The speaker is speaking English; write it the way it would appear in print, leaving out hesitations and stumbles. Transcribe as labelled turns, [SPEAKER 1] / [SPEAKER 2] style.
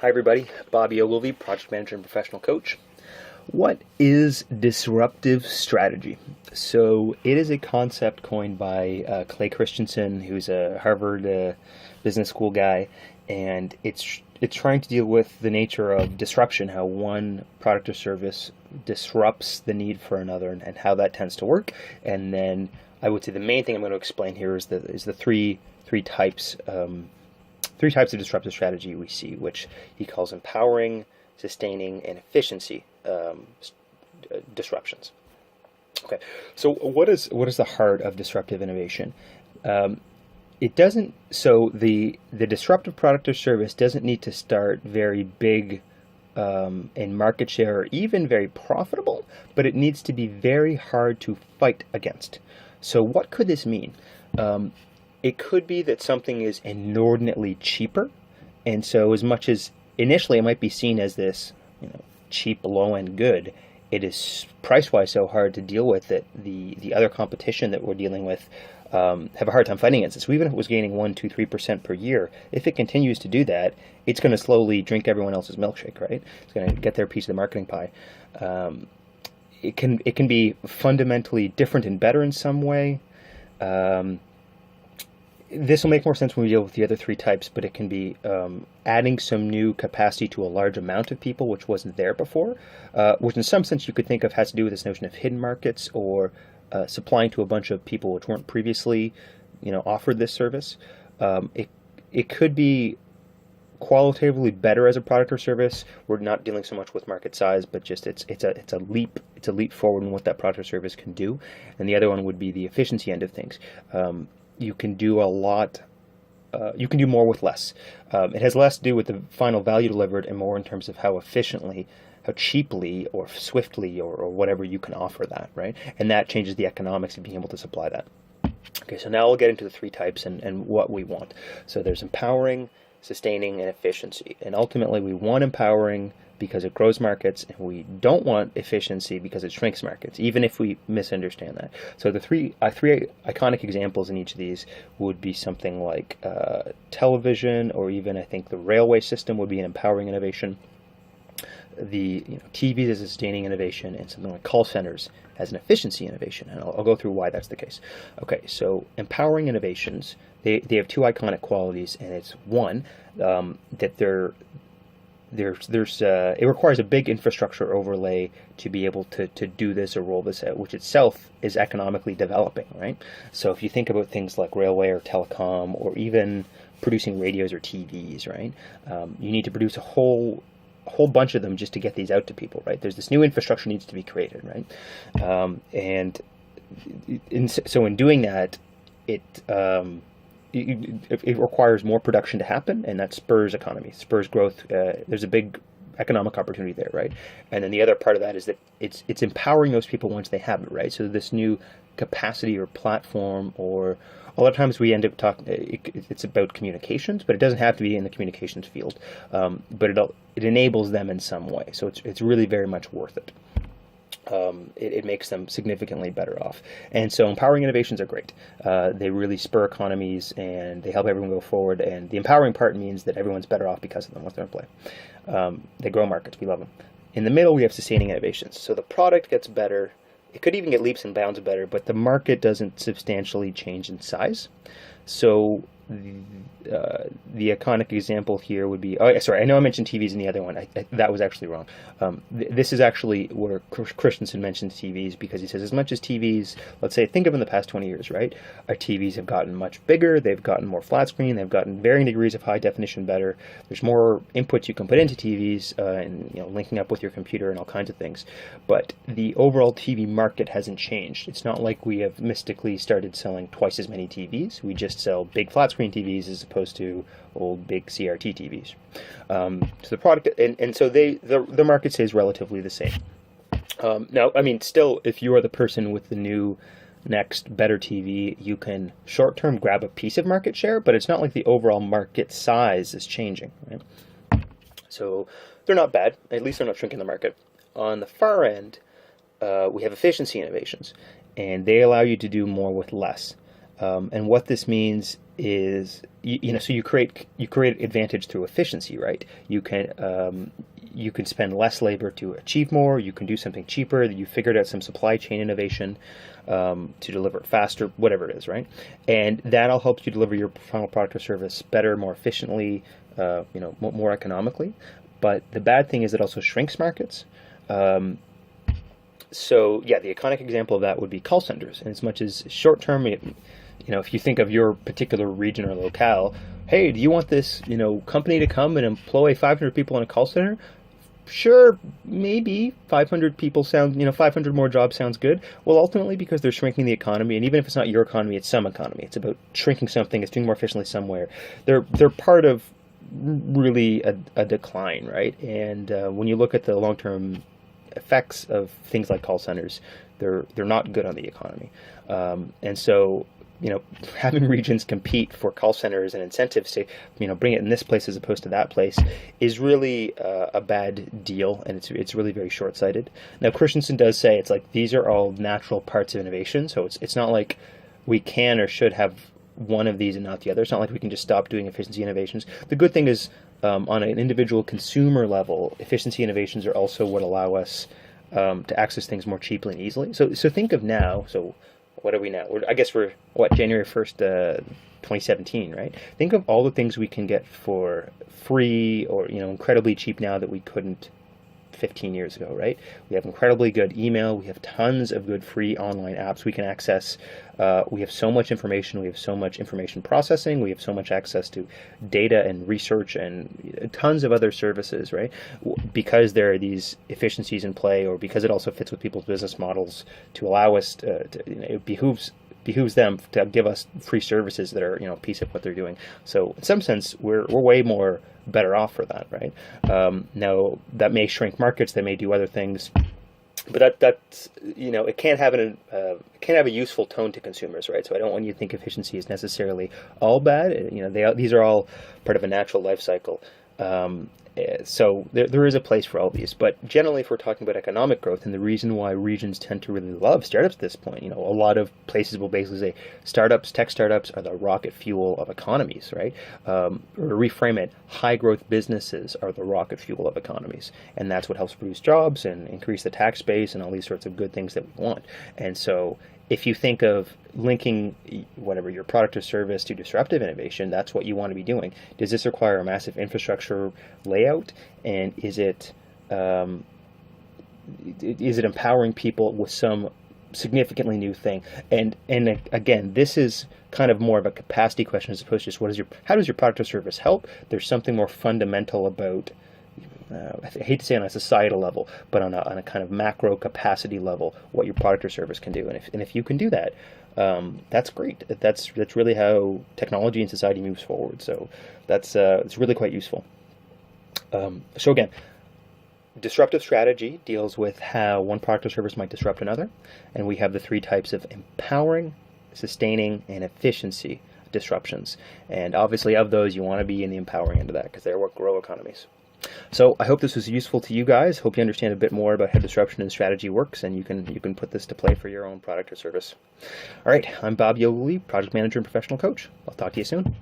[SPEAKER 1] Hi everybody, Bobby Ogilvy, Project Manager and Professional Coach. What is disruptive strategy? So it is a concept coined by Clay Christensen, who's a Harvard business school guy, and it's trying to deal with the nature of disruption, how one product or service disrupts the need for another, and how that tends to work. And then I would say the main thing I'm going to explain here is the three types of disruptive strategy we see, which he calls empowering, sustaining, and efficiency disruptions. Okay, so what is the heart of disruptive innovation? It doesn't. So the disruptive product or service doesn't need to start very big in market share or even very profitable, but it needs to be very hard to fight against. So what could this mean? It could be that something is inordinately cheaper, and so as much as initially it might be seen as this, cheap low-end good, it is price-wise so hard to deal with that the other competition that we're dealing with have a hard time fighting against it. So even if it was gaining 1, 2, 3% per year, if it continues to do that, it's going to slowly drink everyone else's milkshake, right? It's going to get their piece of the marketing pie. It can be fundamentally different and better in some way. This will make more sense when we deal with the other three types, but it can be adding some new capacity to a large amount of people, which wasn't there before, which in some sense you could think of has to do with this notion of hidden markets or supplying to a bunch of people which weren't previously, offered this service. It could be qualitatively better as a product or service. We're not dealing so much with market size, but just it's a leap forward in what that product or service can do. And the other one would be the efficiency end of things. You can do a lot. You can do more with less. It has less to do with the final value delivered and more in terms of how efficiently, how cheaply or swiftly or whatever you can offer that, right? And that changes the economics of being able to supply that. Okay, so now we'll get into the three types and what we want. So there's empowering, sustaining, and efficiency. And ultimately we want empowering because it grows markets, and we don't want efficiency because it shrinks markets, even if we misunderstand that. So the three iconic examples in each of these would be something like television, or even I think the railway system would be an empowering innovation. The TVs as a sustaining innovation, and something like call centers as an efficiency innovation. And I'll go through why that's the case. Okay, so empowering innovations, they have two iconic qualities, and it's one, that it requires a big infrastructure overlay to be able to do this or roll this out, which itself is economically developing, right? So if you think about things like railway or telecom, or even producing radios or TVs, right? You need to produce a whole bunch of them just to get these out to people, right? There's this new infrastructure needs to be created, right? So in doing that, it requires more production to happen, and that spurs economy, spurs growth. There's a big economic opportunity there, right? And then the other part of that is that it's empowering those people once they have it, right? So this new capacity or platform, or a lot of times we end up talking, it's about communications, but it doesn't have to be in the communications field. But it enables them in some way. So it's really very much worth it. It makes them significantly better off. And so empowering innovations are great. They really spur economies, and they help everyone go forward. And the empowering part means that everyone's better off because of them once they're in play. They grow markets. We love them. In the middle, we have sustaining innovations. So the product gets better. It could even get leaps and bounds better, but the market doesn't substantially change in size. So the iconic example here would be, I know I mentioned TVs in the other one. That was actually wrong. This is actually where Christensen mentions TVs, because he says as much as TVs, let's say, think of in the past 20 years, right? Our TVs have gotten much bigger, they've gotten more flat screen, they've gotten varying degrees of high definition better. There's more inputs you can put into TVs, and linking up with your computer and all kinds of things. But the overall TV market hasn't changed. It's not like we have mystically started selling twice as many TVs. We just sell big flat screen TVs as opposed to old big CRT TVs. So the product, and so the market stays relatively the same. Now, I mean, still, if you are the person with the new next better TV, you can short-term grab a piece of market share, but it's not like the overall market size is changing, right? So they're not bad. At least they're not shrinking the market. On the far end, we have efficiency innovations, and they allow you to do more with less. And what this means is, so you create advantage through efficiency, right? You can spend less labor to achieve more. You can do something cheaper. You figured out some supply chain innovation to deliver it faster, whatever it is, right? And that'll help you deliver your final product or service better, more efficiently, more economically. But the bad thing is it also shrinks markets. So yeah, the iconic example of that would be call centers. And as much as short term, if you think of your particular region or locale, hey, do you want this, company to come and employ 500 people in a call center? Sure, maybe 500 people 500 more jobs sounds good. Well, ultimately, because they're shrinking the economy, and even if it's not your economy, it's some economy. It's about shrinking something. It's doing more efficiently somewhere. They're part of really a decline, right? And when you look at the long-term effects of things like call centers, they're not good on the economy. And so, having regions compete for call centers and incentives to, bring it in this place as opposed to that place is really a bad deal, and it's really very short-sighted. Now, Christensen does say it's like these are all natural parts of innovation, so it's not like we can or should have one of these and not the other. It's not like we can just stop doing efficiency innovations. The good thing is, on an individual consumer level, efficiency innovations are also what allow us to access things more cheaply and easily. So think of now. So what are we now? I guess we're January 1st, 2017, right? Think of all the things we can get for free or incredibly cheap now that we couldn't 15 years ago, right? We have incredibly good email. We have tons of good free online apps we can access. We have so much information. We have so much information processing. We have so much access to data and research and tons of other services, right? Because there are these efficiencies in play, or because it also fits with people's business models to allow us it behooves them to give us free services that are a piece of what they're doing. So in some sense, we're way more better off for that, right? Now that may shrink markets, they may do other things, but that's it can't have a useful tone to consumers, right? So I don't want you to think efficiency is necessarily all bad. These are all part of a natural life cycle. So there is a place for all these, but generally, if we're talking about economic growth, and the reason why regions tend to really love startups at this point, a lot of places will basically say tech startups are the rocket fuel of economies, right? Or to reframe it, high growth businesses are the rocket fuel of economies, and that's what helps produce jobs and increase the tax base and all these sorts of good things that we want. And so, if you think of linking whatever your product or service to disruptive innovation, that's what you want to be doing. Does this require a massive infrastructure layout? And is it empowering people with some significantly new thing? And again, this is kind of more of a capacity question as opposed to just how does your product or service help? There's something more fundamental about, I hate to say on a societal level, but on a kind of macro capacity level, what your product or service can do. And if you can do that, that's great. That's really how technology and society moves forward. So it's really quite useful. So again, disruptive strategy deals with how one product or service might disrupt another, and we have the three types of empowering, sustaining, and efficiency disruptions. And obviously, of those, you want to be in the empowering end of that because they're what grow economies. So I hope this was useful to you guys. Hope you understand a bit more about how disruption and strategy works, and you can put this to play for your own product or service. All right, I'm Bob Yogli, Project Manager and Professional Coach. I'll talk to you soon.